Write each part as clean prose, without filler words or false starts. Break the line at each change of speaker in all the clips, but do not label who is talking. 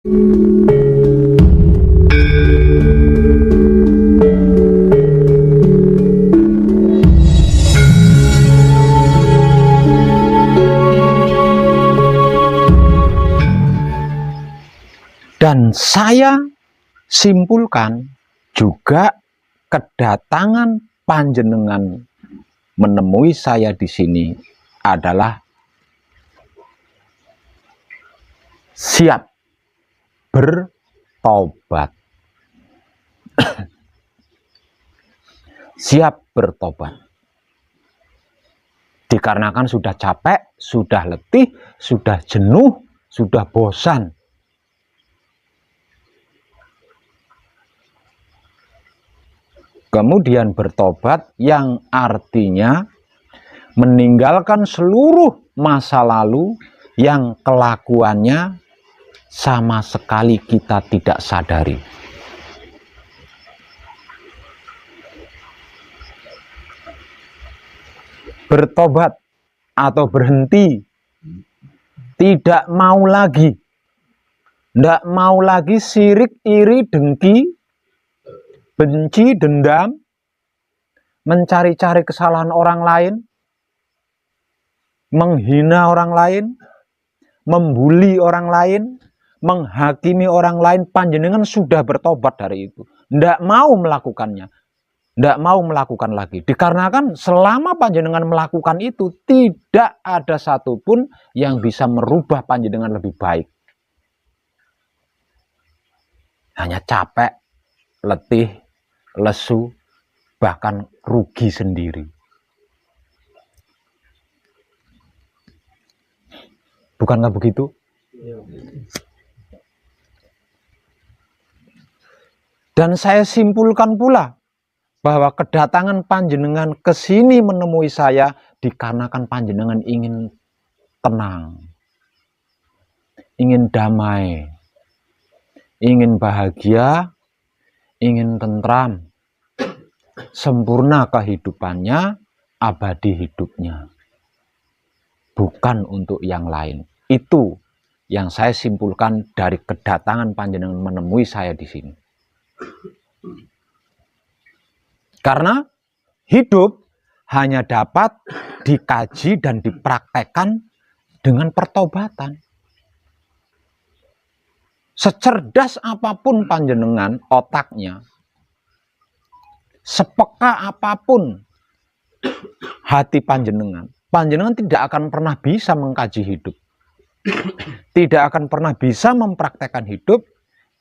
Dan saya simpulkan juga kedatangan panjenengan menemui saya di sini adalah siap bertobat. Siap bertobat. Dikarenakan sudah capek, sudah letih, sudah jenuh, sudah bosan. Kemudian bertobat yang artinya meninggalkan seluruh masa lalu yang kelakuannya sama sekali kita tidak sadari. Bertobat atau berhenti, tidak mau lagi, tidak mau lagi sirik, iri, dengki, benci, dendam, mencari-cari kesalahan orang lain, menghina orang lain, membuli orang lain, menghakimi orang lain. Panjenengan sudah bertobat dari itu. Tidak mau melakukannya. Tidak mau melakukan lagi. Dikarenakan selama panjenengan melakukan itu, tidak ada satupun yang bisa merubah panjenengan lebih baik. Hanya capek, letih, lesu, bahkan rugi sendiri. Bukankah begitu? Dan saya simpulkan pula bahwa kedatangan panjenengan ke sini menemui saya dikarenakan panjenengan ingin tenang, ingin damai, ingin bahagia, ingin tentram, sempurna kehidupannya, abadi hidupnya. Bukan untuk yang lain. Itu yang saya simpulkan dari kedatangan panjenengan menemui saya di sini. Karena hidup hanya dapat dikaji dan dipraktekkan dengan pertobatan. Secerdas apapun panjenengan otaknya, sepeka apapun hati panjenengan, panjenengan tidak akan pernah bisa mengkaji hidup. Tidak akan pernah bisa mempraktekkan hidup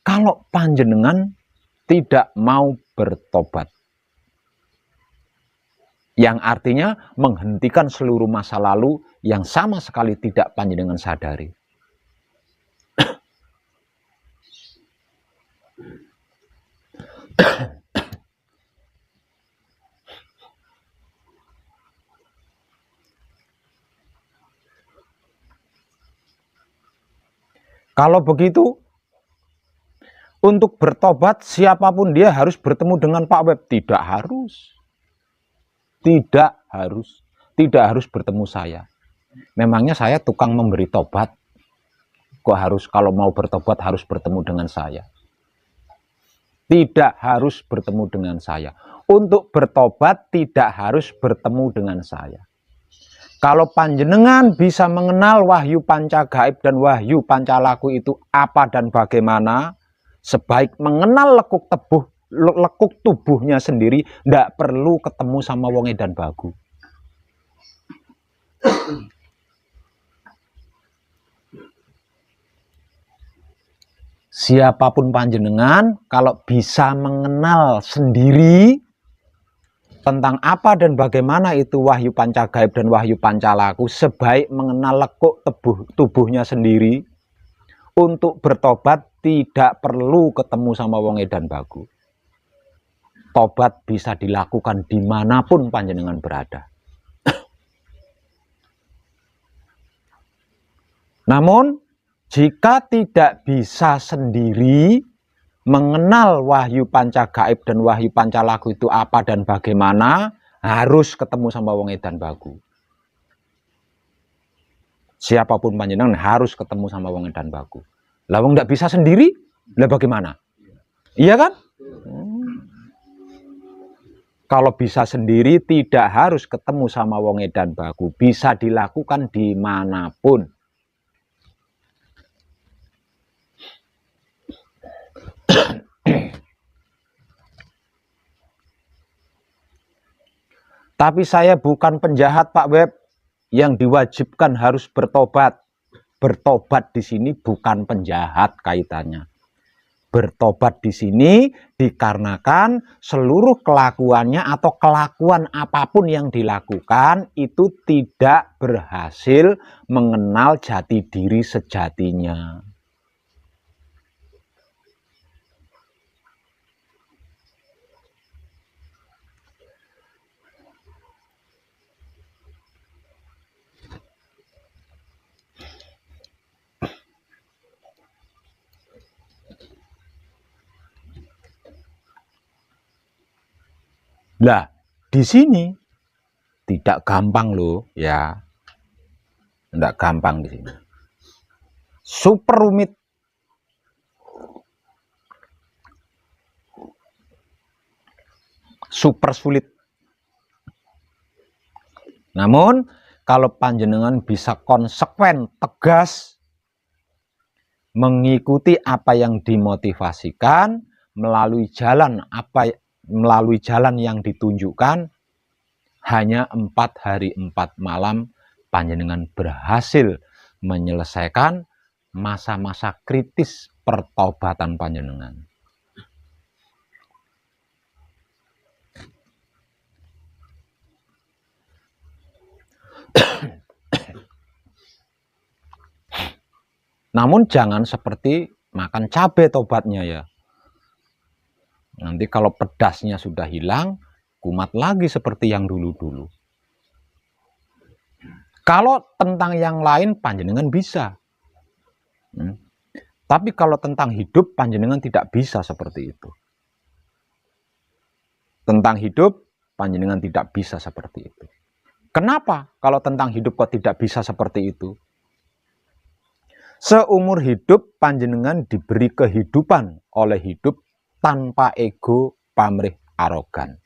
kalau panjenengan tidak mau bertobat. Yang artinya menghentikan seluruh masa lalu yang sama sekali tidak panjenengan sadari. Kalau begitu, untuk bertobat siapapun dia harus bertemu dengan Pak Web. Tidak harus. Tidak harus. Tidak harus bertemu saya. Memangnya saya tukang memberi tobat? Kok harus kalau mau bertobat harus bertemu dengan saya? Tidak harus bertemu dengan saya. Untuk bertobat tidak harus bertemu dengan saya. Kalau panjenengan bisa mengenal wahyu panca gaib dan wahyu panca laku itu apa dan bagaimana, sebaik mengenal lekuk tubuhnya sendiri, tidak perlu ketemu sama wong edan bagu. Siapapun panjenengan, kalau bisa mengenal sendiri tentang apa dan bagaimana itu wahyu panca gaib dan wahyu panca laku, sebaik mengenal lekuk tubuhnya sendiri. Untuk bertobat tidak perlu ketemu sama wong edan bagu. Tobat bisa dilakukan dimanapun panjenengan berada. Namun jika tidak bisa sendiri mengenal wahyu panca gaib dan wahyu panca laku itu apa dan bagaimana, harus ketemu sama wong edan bagu. Siapapun panjenengan harus ketemu sama wong edan bagu. Lah wong ndak bisa sendiri, lah bagaimana? Iya kan? Kalau bisa sendiri tidak harus ketemu sama wong edan baku, bisa dilakukan dimanapun. Tapi saya bukan penjahat, Pak Web, yang diwajibkan harus bertobat. Bertobat di sini bukan penjahat kaitannya. Bertobat di sini dikarenakan seluruh kelakuannya atau kelakuan apapun yang dilakukan itu tidak berhasil mengenal jati diri sejatinya. Lah, di sini tidak gampang loh, ya. Tidak gampang di sini. Super rumit. Super sulit. Namun, kalau panjenengan bisa konsekuen, tegas, mengikuti apa yang dimotivasikan, melalui jalan yang ditunjukkan, hanya 4 hari 4 malam panjenengan berhasil menyelesaikan masa-masa kritis pertobatan panjenengan. Namun jangan seperti makan cabai tobatnya ya. Nanti kalau pedasnya sudah hilang, kumat lagi seperti yang dulu-dulu. Kalau tentang yang lain panjenengan bisa. Tapi kalau tentang hidup panjenengan tidak bisa seperti itu. Tentang hidup panjenengan tidak bisa seperti itu. Kenapa kalau tentang hidup kok tidak bisa seperti itu? Seumur hidup panjenengan diberi kehidupan oleh hidup tanpa ego, pamrih, arogan.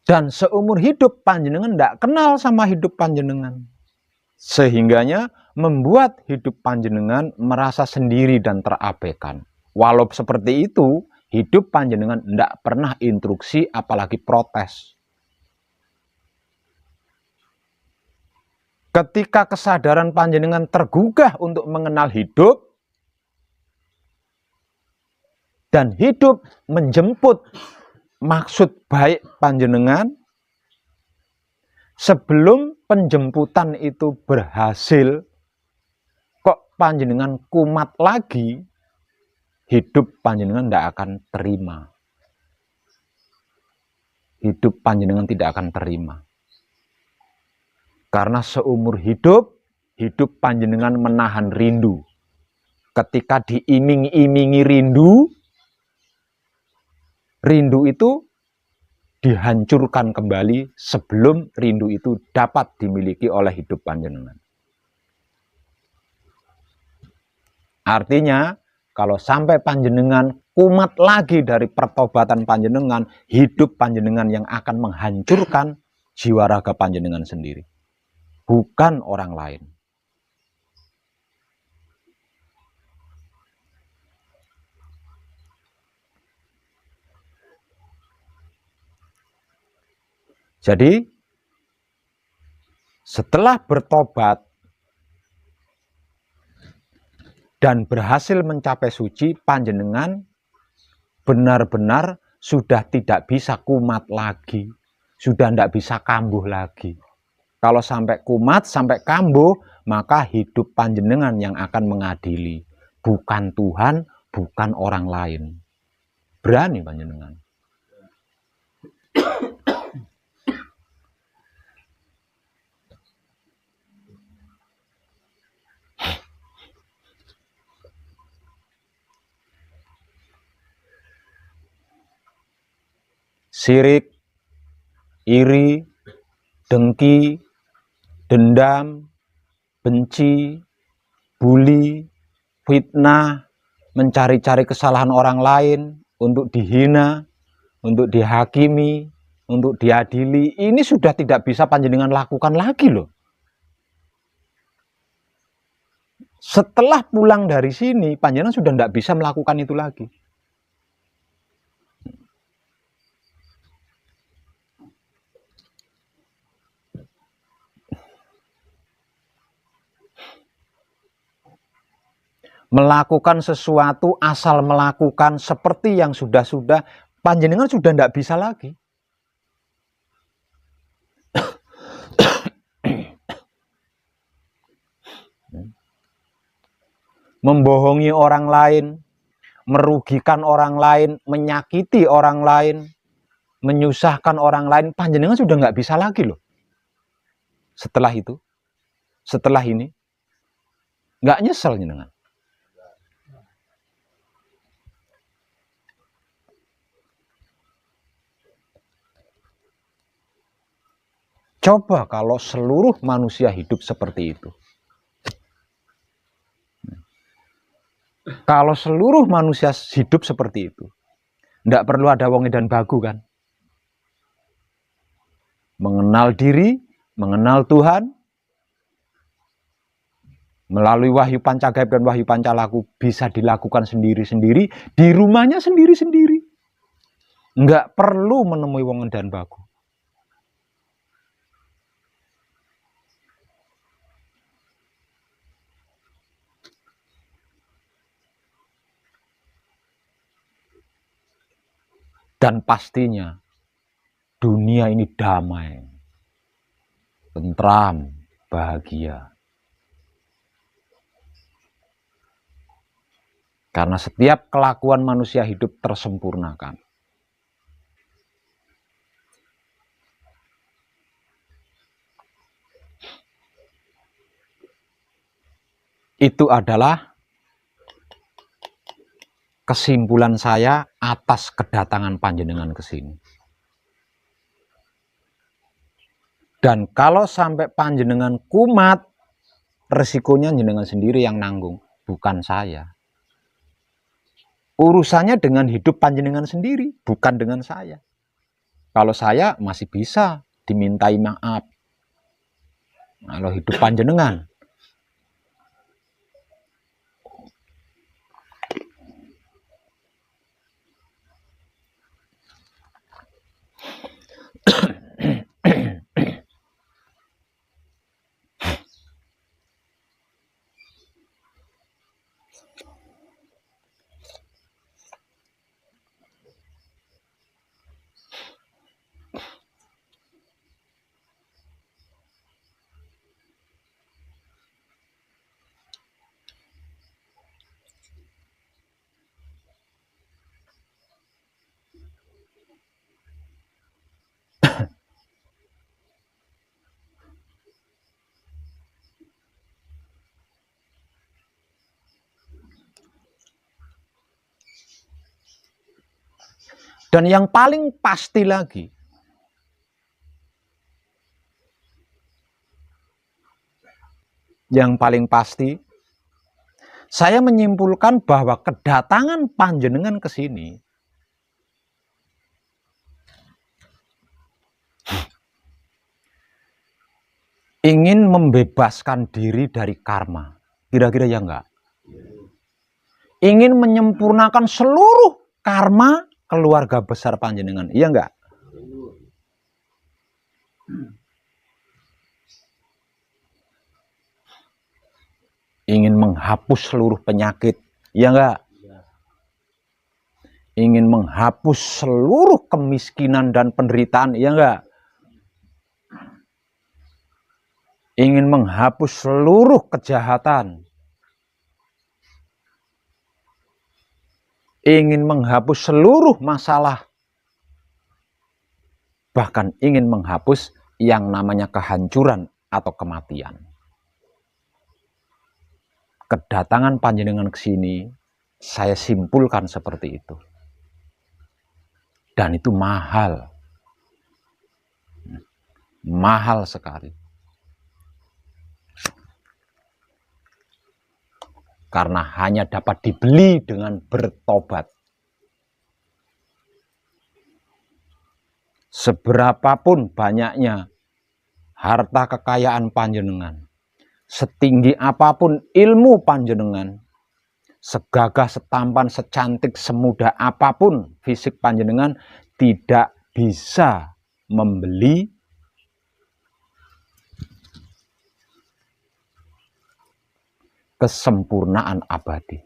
Dan seumur hidup panjenengan tidak kenal sama hidup panjenengan. Sehingganya membuat hidup panjenengan merasa sendiri dan terabaikan. Walau seperti itu, hidup panjenengan tidak pernah instruksi apalagi protes. Ketika kesadaran panjenengan tergugah untuk mengenal hidup, dan hidup menjemput maksud baik panjenengan, sebelum penjemputan itu berhasil, kok panjenengan kumat lagi, hidup panjenengan tidak akan terima. Hidup panjenengan tidak akan terima. Karena seumur hidup, hidup panjenengan menahan rindu. Ketika diiming-imingi rindu, rindu itu dihancurkan kembali sebelum rindu itu dapat dimiliki oleh hidup panjenengan. Artinya, kalau sampai panjenengan kumat lagi dari pertobatan panjenengan, hidup panjenengan yang akan menghancurkan jiwa raga panjenengan sendiri, bukan orang lain. Jadi, setelah bertobat dan berhasil mencapai suci, panjenengan benar-benar sudah tidak bisa kumat lagi, sudah tidak bisa kambuh lagi. Kalau sampai kumat, sampai kambuh, maka hidup panjenengan yang akan mengadili, bukan Tuhan, bukan orang lain. Berani panjenengan. Sirik, iri, dengki, dendam, benci, bully, fitnah, mencari-cari kesalahan orang lain untuk dihina, untuk dihakimi, untuk diadili. Ini sudah tidak bisa panjenengan lakukan lagi loh. Setelah pulang dari sini, panjenengan sudah tidak bisa melakukan itu lagi. Melakukan sesuatu asal melakukan seperti yang sudah-sudah, panjenengan sudah tidak bisa lagi. Membohongi orang lain, merugikan orang lain, menyakiti orang lain, menyusahkan orang lain, panjenengan sudah nggak bisa lagi loh. Setelah itu, setelah ini, nggak nyesel jenengan. Coba kalau seluruh manusia hidup seperti itu. Kalau seluruh manusia hidup seperti itu, tidak perlu ada wong edan bagu kan? Mengenal diri, mengenal Tuhan, melalui wahyu pancagaib dan wahyu pancalaku bisa dilakukan sendiri-sendiri, di rumahnya sendiri-sendiri. Nggak perlu menemui wong edan bagu. Dan pastinya dunia ini damai, tentram, bahagia. Karena setiap kelakuan manusia hidup tersempurnakan. Itu adalah kesimpulan saya atas kedatangan panjenengan ke sini. Dan kalau sampai panjenengan kumat, resikonya jenengan sendiri yang nanggung, bukan saya. Urusannya dengan hidup panjenengan sendiri, bukan dengan saya. Kalau saya masih bisa dimintai maaf. Kalau hidup panjenengan, dan yang paling pasti lagi, saya menyimpulkan bahwa kedatangan panjenengan ke sini ingin membebaskan diri dari karma. Kira-kira ya enggak? Ingin menyempurnakan seluruh karma keluarga besar panjenengan. Iya enggak? Ingin menghapus seluruh penyakit. Iya enggak? Ingin menghapus seluruh kemiskinan dan penderitaan. Iya enggak? Ingin menghapus seluruh kejahatan. Ingin menghapus seluruh masalah. Bahkan ingin menghapus yang namanya kehancuran atau kematian. Kedatangan panjenengan ke sini, saya simpulkan seperti itu. Dan itu mahal. Mahal sekali. karena hanya dapat dibeli dengan bertobat. Seberapapun banyaknya harta kekayaan panjenengan, setinggi apapun ilmu panjenengan, segagah, setampan, secantik, semudah apapun fisik panjenengan, tidak bisa membeli kesempurnaan abadi.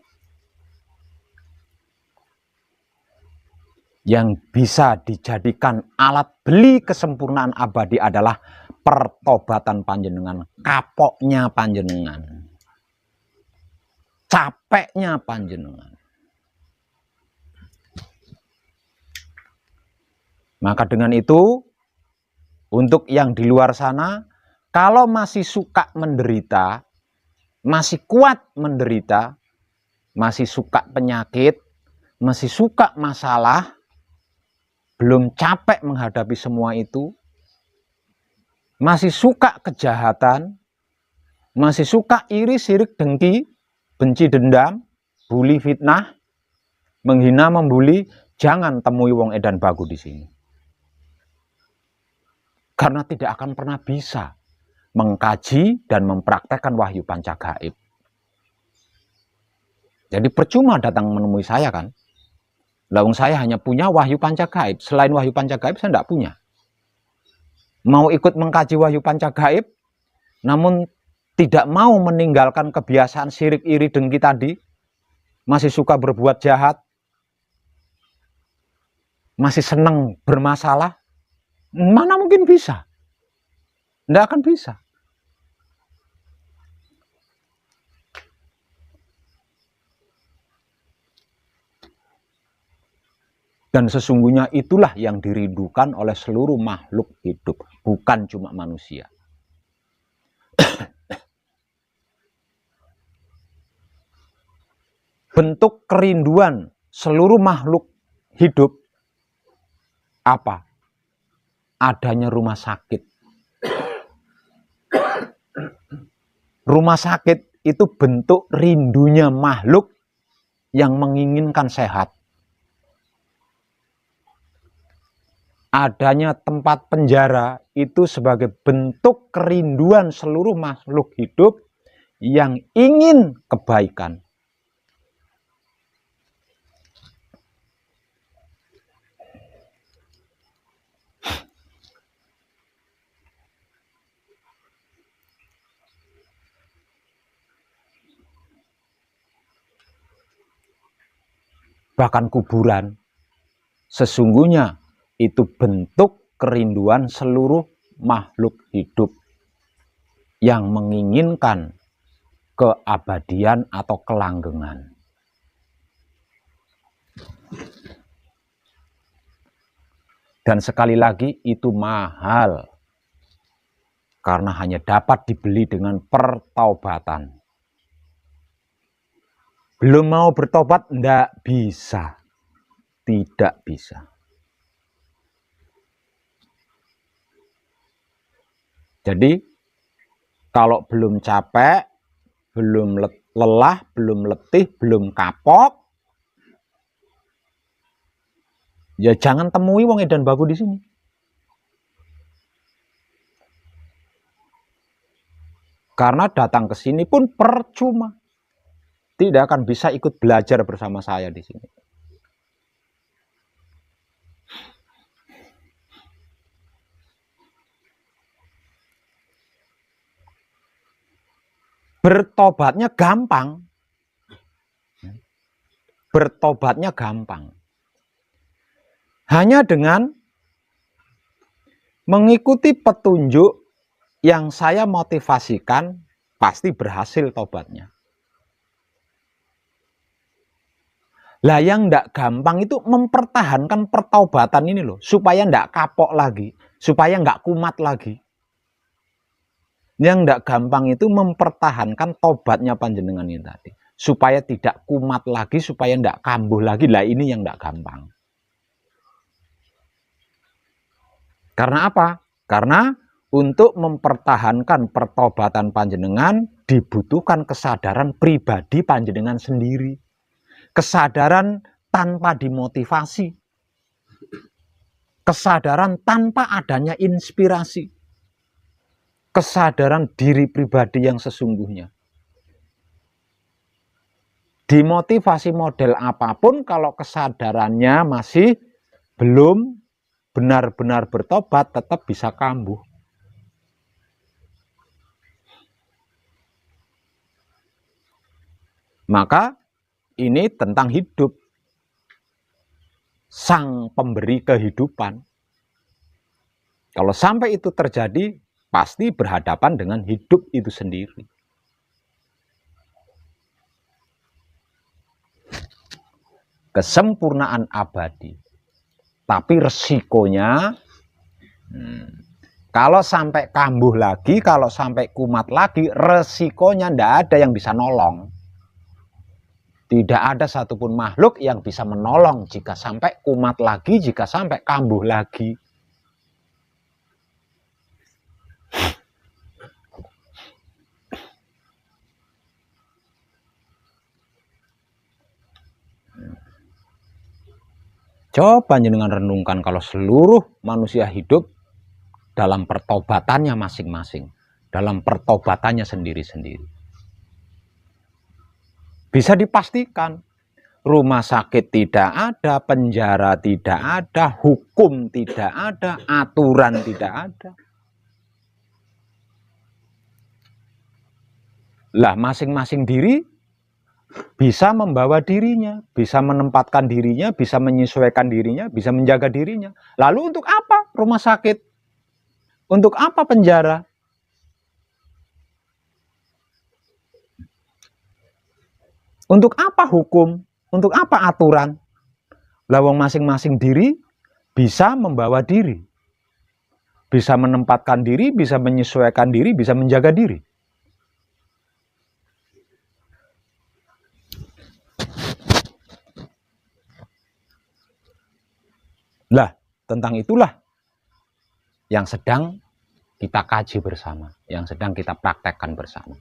Yang bisa dijadikan alat beli kesempurnaan abadi adalah pertobatan panjenengan, kapoknya panjenengan, capeknya panjenengan. Maka dengan itu, untuk yang di luar sana, kalau masih suka menderita, masih kuat menderita, masih suka penyakit, masih suka masalah, belum capek menghadapi semua itu, masih suka kejahatan, masih suka iri, sirik, dengki, benci, dendam, bully, fitnah, menghina, membuli, jangan temui wong edan bagu di sini. Karena tidak akan pernah bisa mengkaji dan mempraktekkan wahyu pancagaib. Jadi percuma datang menemui saya kan. Lawang saya hanya punya wahyu pancagaib. Selain wahyu pancagaib saya tidak punya. Mau ikut mengkaji wahyu pancagaib, namun tidak mau meninggalkan kebiasaan sirik, iri, dengki tadi, masih suka berbuat jahat, masih senang bermasalah, mana mungkin bisa? Tidak akan bisa. Dan sesungguhnya itulah yang dirindukan oleh seluruh makhluk hidup, bukan cuma manusia. Bentuk kerinduan seluruh makhluk hidup apa? Adanya rumah sakit. Rumah sakit itu bentuk rindunya makhluk yang menginginkan sehat. Adanya tempat penjara itu sebagai bentuk kerinduan seluruh makhluk hidup yang ingin kebaikan. Bahkan kuburan, sesungguhnya itu bentuk kerinduan seluruh makhluk hidup yang menginginkan keabadian atau kelanggengan. Dan sekali lagi itu mahal, karena hanya dapat dibeli dengan pertaubatan. Belum mau bertobat, tidak bisa. Tidak bisa. Jadi, kalau belum capek, belum lelah, belum letih, belum kapok, ya jangan temui wong edan bagu di sini. Karena datang ke sini pun percuma. Tidak akan bisa ikut belajar bersama saya di sini. Bertobatnya gampang. Bertobatnya gampang. Hanya dengan mengikuti petunjuk yang saya motivasikan, pasti berhasil tobatnya. Lah yang tidak gampang itu mempertahankan pertaubatan ini loh, supaya tidak kapok lagi, supaya nggak kumat lagi. Yang tidak gampang itu mempertahankan tobatnya panjenengan ini tadi, supaya tidak kumat lagi, supaya tidak kambuh lagi. Lah ini yang tidak gampang. Karena apa? Karena untuk mempertahankan pertobatan panjenengan, dibutuhkan kesadaran pribadi panjenengan sendiri. Kesadaran tanpa dimotivasi. Kesadaran tanpa adanya inspirasi. Kesadaran diri pribadi yang sesungguhnya. Dimotivasi model apapun kalau kesadarannya masih belum benar-benar bertobat, tetap bisa kambuh. Maka ini tentang hidup. Sang pemberi kehidupan. Kalau sampai itu terjadi, pasti berhadapan dengan hidup itu sendiri. Kesempurnaan abadi. Tapi resikonya, kalau sampai kambuh lagi, kalau sampai kumat lagi, resikonya tidak ada yang bisa nolong. Tidak ada satupun makhluk yang bisa menolong jika sampai kumat lagi, jika sampai kambuh lagi. Coba jenengan renungkan kalau seluruh manusia hidup dalam pertobatannya masing-masing, dalam pertobatannya sendiri-sendiri. Bisa dipastikan, rumah sakit tidak ada, penjara tidak ada, hukum tidak ada, aturan tidak ada. Lah masing-masing diri bisa membawa dirinya, bisa menempatkan dirinya, bisa menyesuaikan dirinya, bisa menjaga dirinya. Lalu untuk apa rumah sakit? Untuk apa penjara? Untuk apa hukum? Untuk apa aturan? Lawang masing-masing diri bisa membawa diri. Bisa menempatkan diri, bisa menyesuaikan diri, bisa menjaga diri. Lah, tentang itulah yang sedang kita kaji bersama, yang sedang kita praktekkan bersama.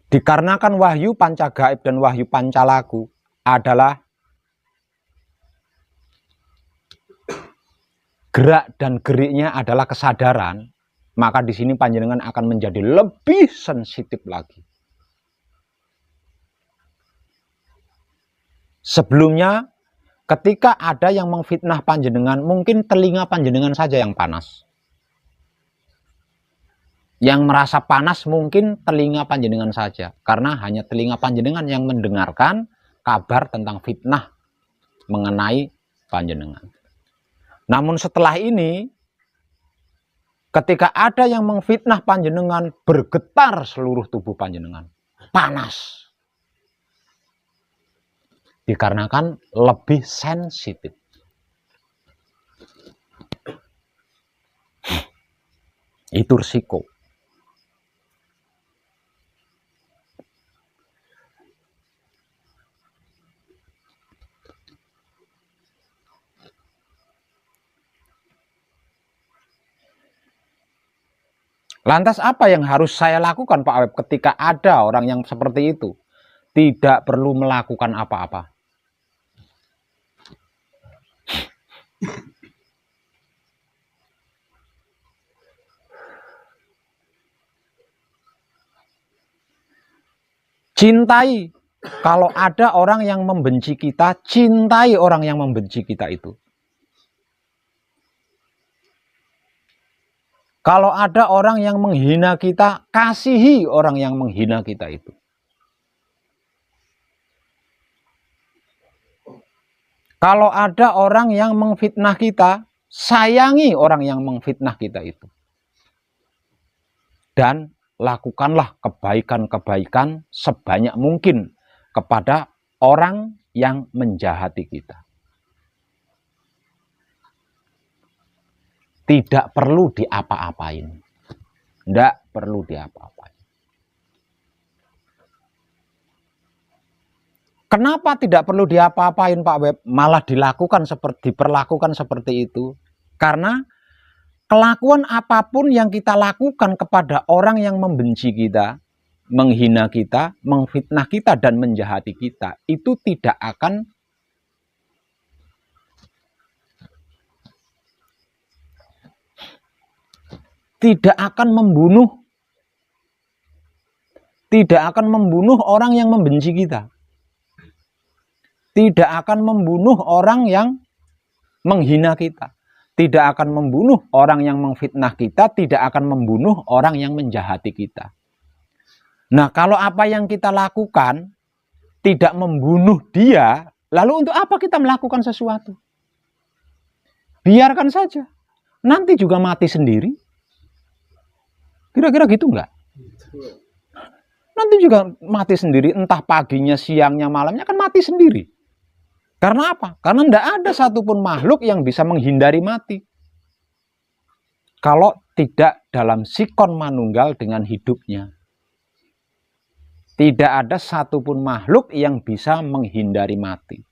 Dikarenakan wahyu pancagaib dan wahyu pancalaku adalah gerak dan geriknya adalah kesadaran, maka di sini panjenengan akan menjadi lebih sensitif lagi. Sebelumnya, ketika ada yang memfitnah panjenengan, mungkin telinga panjenengan saja yang panas. Yang merasa panas mungkin telinga panjenengan saja, karena hanya telinga panjenengan yang mendengarkan kabar tentang fitnah mengenai panjenengan. Namun setelah ini, ketika ada yang memfitnah panjenengan, bergetar seluruh tubuh panjenengan, panas. Dikarenakan lebih sensitif. Itu risiko. Lantas apa yang harus saya lakukan Pak Aweb ketika ada orang yang seperti itu? Tidak perlu melakukan apa-apa. Cintai. Kalau ada orang yang membenci kita, cintai orang yang membenci kita itu. Kalau ada orang yang menghina kita, kasihi orang yang menghina kita itu. Kalau ada orang yang memfitnah kita, sayangi orang yang memfitnah kita itu. Dan lakukanlah kebaikan-kebaikan sebanyak mungkin kepada orang yang menjahati kita. Tidak perlu diapa-apain. Tidak perlu diapa-apain. Kenapa tidak perlu diapa-apain Pak Web? Malah diperlakukan seperti itu. Karena kelakuan apapun yang kita lakukan kepada orang yang membenci kita, menghina kita, memfitnah kita, dan menjahati kita, itu tidak akan membunuh orang yang membenci kita. Tidak akan membunuh orang yang menghina kita. Tidak akan membunuh orang yang memfitnah kita. Tidak akan membunuh orang yang menjahati kita. Nah, kalau apa yang kita lakukan tidak membunuh dia, lalu untuk apa kita melakukan sesuatu? Biarkan saja. Nanti juga mati sendiri. Kira-kira gitu enggak? Nanti juga mati sendiri. Entah paginya, siangnya, malamnya akan mati sendiri. Karena apa? Karena tidak ada satupun makhluk yang bisa menghindari mati. Kalau tidak dalam sikon manunggal dengan hidupnya. Tidak ada satupun makhluk yang bisa menghindari mati.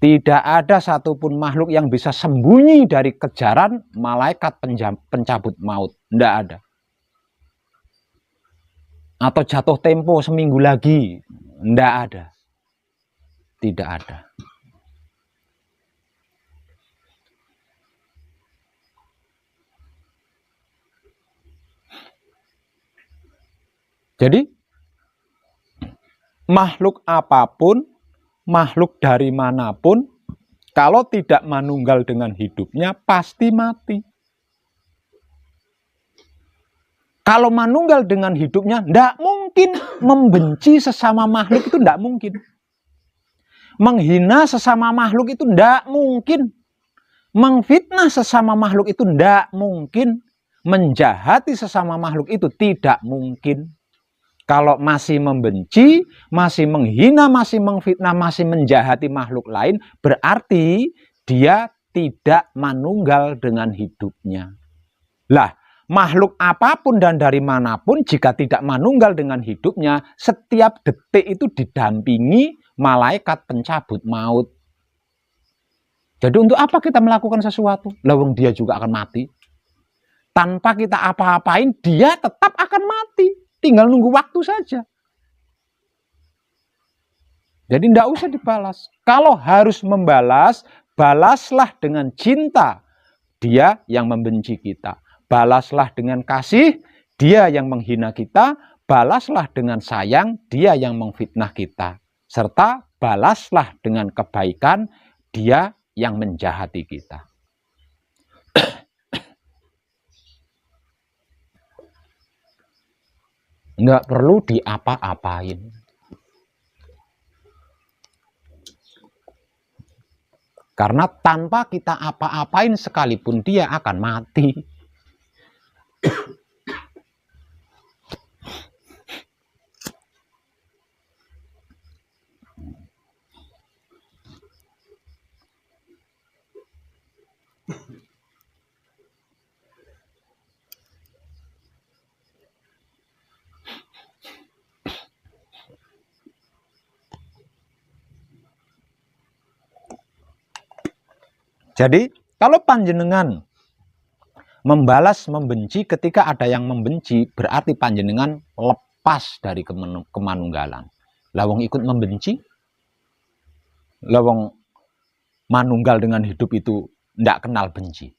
Tidak ada satupun makhluk yang bisa sembunyi dari kejaran malaikat pencabut maut. Tidak ada. Atau jatuh tempo seminggu lagi. Tidak ada. Tidak ada. Jadi, makhluk apapun, makhluk dari manapun, kalau tidak manunggal dengan hidupnya, pasti mati. Kalau manunggal dengan hidupnya, tidak mungkin membenci sesama makhluk, itu tidak mungkin. Menghina sesama makhluk itu tidak mungkin. Mengfitnah sesama makhluk itu tidak mungkin. Menjahati sesama makhluk itu tidak mungkin. Kalau masih membenci, masih menghina, masih memfitnah, masih menjahati makhluk lain, berarti dia tidak manunggal dengan hidupnya. Lah, makhluk apapun dan dari manapun jika tidak manunggal dengan hidupnya, setiap detik itu didampingi malaikat pencabut maut. Jadi untuk apa kita melakukan sesuatu? Lawang dia juga akan mati. Tanpa kita apa-apain, dia tetap akan mati. Tinggal nunggu waktu saja. Jadi tidak usah dibalas. Kalau harus membalas, balaslah dengan cinta dia yang membenci kita. Balaslah dengan kasih dia yang menghina kita. Balaslah dengan sayang dia yang memfitnah kita. Serta balaslah dengan kebaikan dia yang menjahati kita. Nggak perlu diapa-apain. Karena tanpa kita apa-apain sekalipun dia akan mati. Jadi, kalau panjenengan membalas membenci ketika ada yang membenci, berarti panjenengan lepas dari kemanunggalan. Lawang ikut membenci, lawang manunggal dengan hidup itu tidak kenal benci.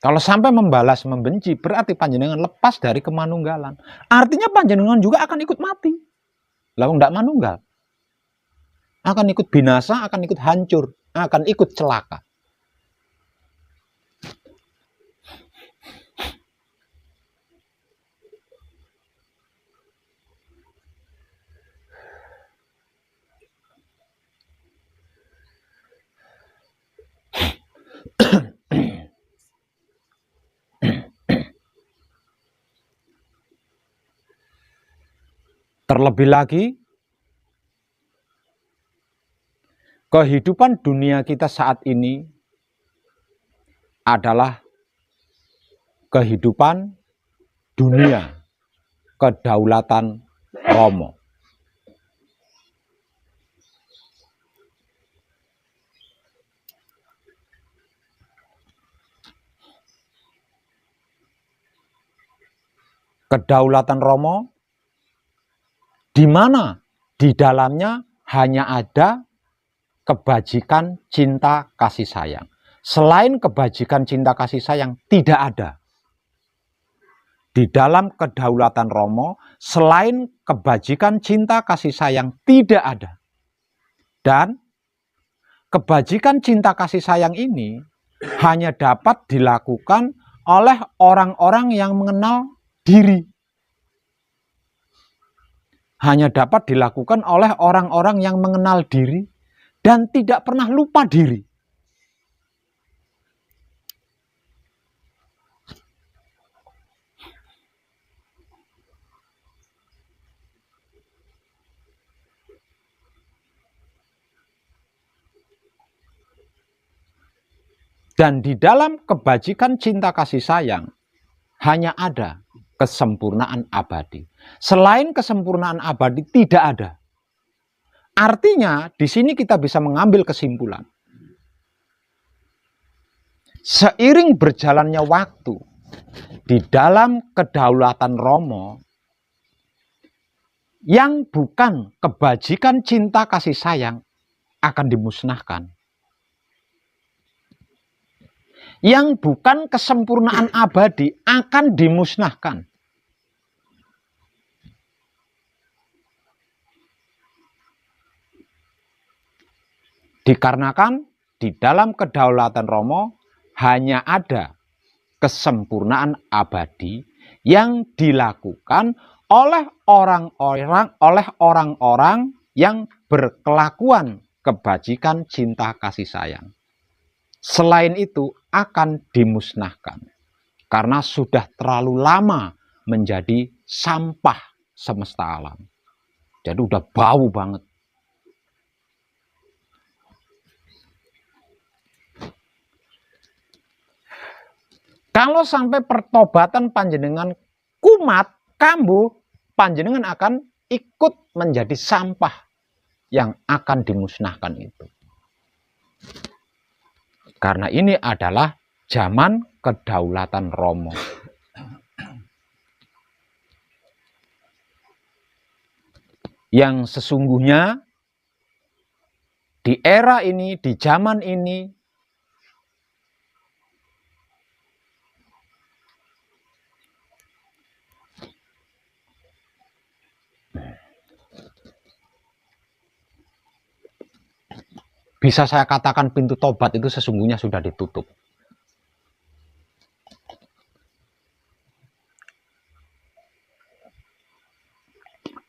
Kalau sampai membalas membenci, berarti panjenengan lepas dari kemanunggalan. Artinya panjenengan juga akan ikut mati. Lawang tidak manunggal. Akan ikut binasa, akan ikut hancur, akan ikut celaka. Terlebih lagi, kehidupan dunia kita saat ini adalah kehidupan dunia, kedaulatan Romo. Kedaulatan Romo, di mana di dalamnya hanya ada kebajikan, cinta, kasih sayang. Selain kebajikan, cinta, kasih sayang, tidak ada. Di dalam kedaulatan Romo, selain kebajikan, cinta, kasih sayang, tidak ada. Dan kebajikan, cinta, kasih sayang ini hanya dapat dilakukan oleh orang-orang yang mengenal diri. Hanya dapat dilakukan oleh orang-orang yang mengenal diri dan tidak pernah lupa diri. Dan di dalam kebajikan, cinta, kasih sayang hanya ada kesempurnaan abadi. Selain kesempurnaan abadi tidak ada. Artinya di sini kita bisa mengambil kesimpulan. Seiring berjalannya waktu di dalam kedaulatan Romo, yang bukan kebajikan, cinta, kasih sayang akan dimusnahkan. Yang bukan kesempurnaan abadi akan dimusnahkan. Dikarenakan di dalam kedaulatan Romo hanya ada kesempurnaan abadi yang dilakukan oleh orang-orang yang berkelakuan kebajikan, cinta, kasih sayang. Selain itu akan dimusnahkan karena sudah terlalu lama menjadi sampah semesta alam. Jadi udah bau banget. Kalau sampai pertobatan panjenengan kumat, kambuh, panjenengan akan ikut menjadi sampah yang akan dimusnahkan itu. Karena ini adalah zaman kedaulatan Romo. Yang sesungguhnya di era ini, di zaman ini, bisa saya katakan pintu tobat itu sesungguhnya sudah ditutup.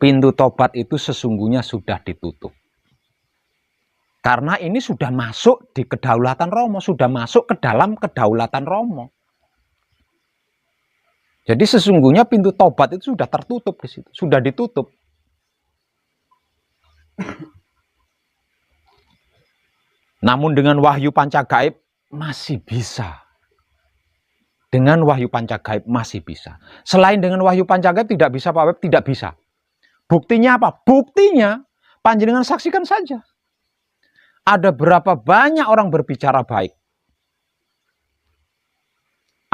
Pintu tobat itu sesungguhnya sudah ditutup. Karena ini sudah masuk di kedaulatan Romo, sudah masuk ke dalam kedaulatan Romo. Jadi sesungguhnya pintu tobat itu sudah tertutup di situ, sudah ditutup. Namun dengan wahyu pancagaib masih bisa. Dengan wahyu pancagaib masih bisa. Selain dengan wahyu pancagaib tidak bisa, Pak Web, tidak bisa. Buktinya apa? Buktinya panjenengan saksikan saja. Ada berapa banyak orang berbicara baik.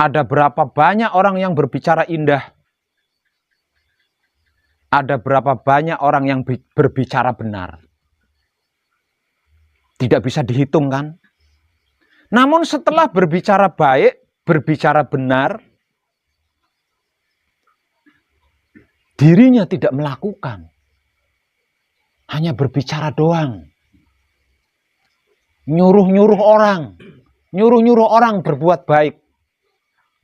Ada berapa banyak orang yang berbicara indah. Ada berapa banyak orang yang berbicara benar. Tidak bisa dihitung kan? Namun setelah berbicara baik, berbicara benar, dirinya tidak melakukan. Hanya berbicara doang. Nyuruh-nyuruh orang berbuat baik,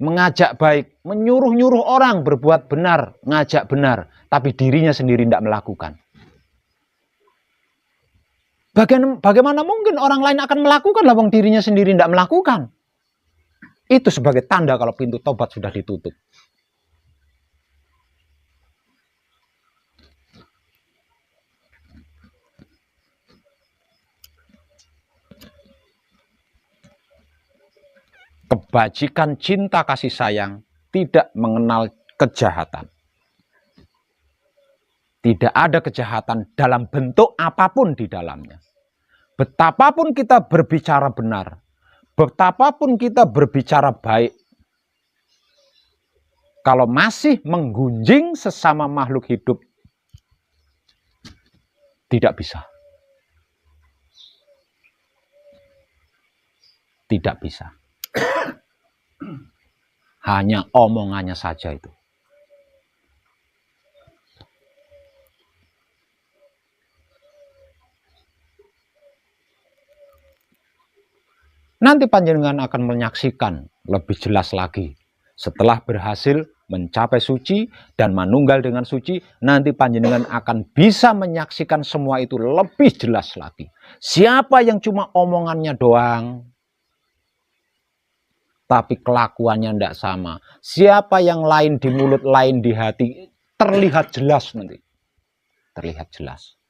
mengajak baik, menyuruh-nyuruh orang berbuat benar, ngajak benar, tapi dirinya sendiri tidak melakukan. Bagaimana mungkin orang lain akan melakukan, lah wong dirinya sendiri tidak melakukan? Itu sebagai tanda kalau pintu tobat sudah ditutup. bajikan cinta kasih sayang, tidak mengenal kejahatan. Tidak ada kejahatan dalam bentuk apapun di dalamnya. Betapapun kita berbicara benar, betapapun kita berbicara baik, kalau masih menggunjing sesama makhluk hidup, tidak bisa. Tidak bisa. Hanya omongannya saja itu. Nanti panjenengan akan menyaksikan lebih jelas lagi. Setelah berhasil mencapai suci dan manunggal dengan suci, nanti panjenengan akan bisa menyaksikan semua itu lebih jelas lagi. Siapa yang cuma omongannya doang, tapi kelakuannya tidak sama. Siapa yang lain di mulut, lain di hati, terlihat jelas nanti. Terlihat jelas.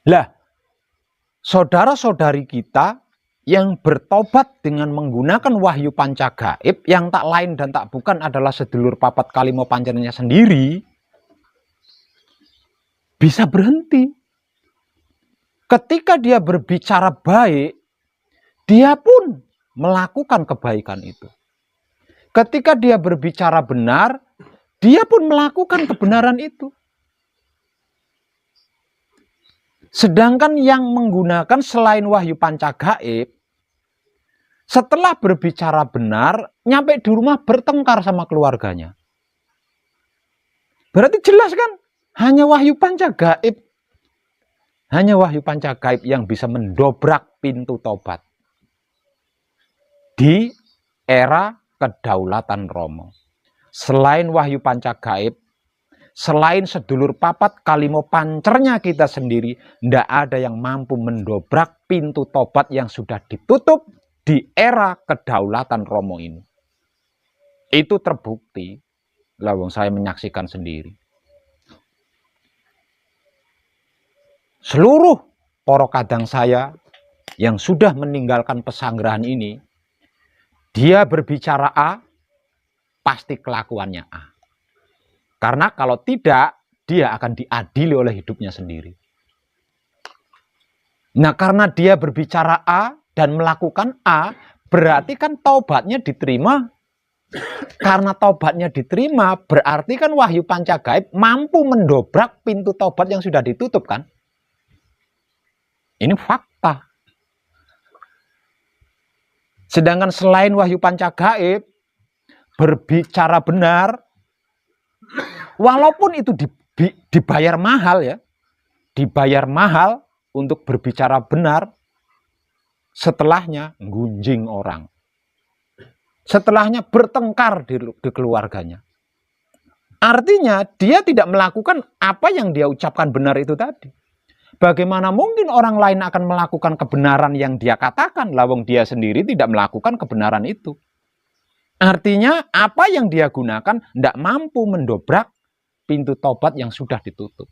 Lah, saudara-saudari kita yang bertobat dengan menggunakan wahyu panca gaib, yang tak lain dan tak bukan adalah sedulur papat kalimo panjenengannya sendiri, bisa berhenti. Ketika dia berbicara baik, dia pun melakukan kebaikan itu. Ketika dia berbicara benar, dia pun melakukan kebenaran itu. Sedangkan yang menggunakan selain wahyu panca gaib, setelah berbicara benar, nyampe di rumah bertengkar sama keluarganya. Berarti jelas kan? Hanya wahyu panca gaib. Hanya wahyu panca gaib yang bisa mendobrak pintu tobat. Di era kedaulatan Romo. Selain wahyu panca gaib, selain sedulur papat kalimo pancernya kita sendiri, tidak ada yang mampu mendobrak pintu tobat yang sudah ditutup di era kedaulatan Romo ini. Itu terbukti. Lawang saya menyaksikan sendiri. Seluruh para kadang saya yang sudah meninggalkan pesanggerahan ini, dia berbicara A, pasti kelakuannya A. Karena kalau tidak, dia akan diadili oleh hidupnya sendiri. Nah, karena dia berbicara A dan melakukan A, berarti kan taubatnya diterima. Karena taubatnya diterima, berarti kan wahyu panca gaib mampu mendobrak pintu taubat yang sudah ditutup kan? Ini fakta. Sedangkan selain wahyu panca gaib, berbicara benar, walaupun itu dibayar mahal ya, dibayar mahal untuk berbicara benar, setelahnya gunjing orang. Setelahnya bertengkar di keluarganya. Artinya dia tidak melakukan apa yang dia ucapkan benar itu tadi. Bagaimana mungkin orang lain akan melakukan kebenaran yang dia katakan, lawang dia sendiri tidak melakukan kebenaran itu. Artinya apa yang dia gunakan tidak mampu mendobrak pintu tobat yang sudah ditutup.